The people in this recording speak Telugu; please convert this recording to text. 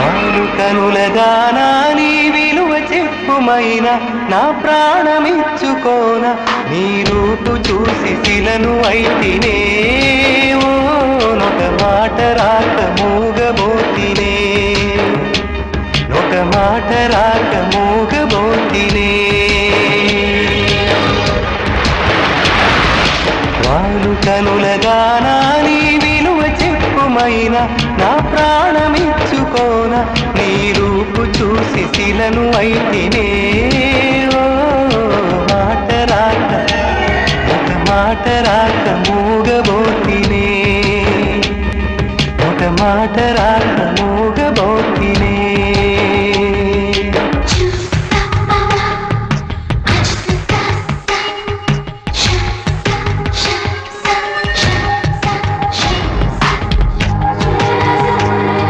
వాలు కనులదానా నీ విలువ చెప్పుమైన నా ప్రాణమిచ్చుకోన నీ రూపు చూసి శిలను అయితినే ఓ నొక మాట రాక మూగబోతినే నొక మాట రాక మూగబోతినే వాలు కనులదానా నీ విలువ చెప్పుమైన నా ప్రాణమిచ్చుకోన నీ రూపు చూసి శిలను అయితినే ఓ మాట రాక ఒక మాట రాక మూగబోతినే ఒక మాట రాక మూగ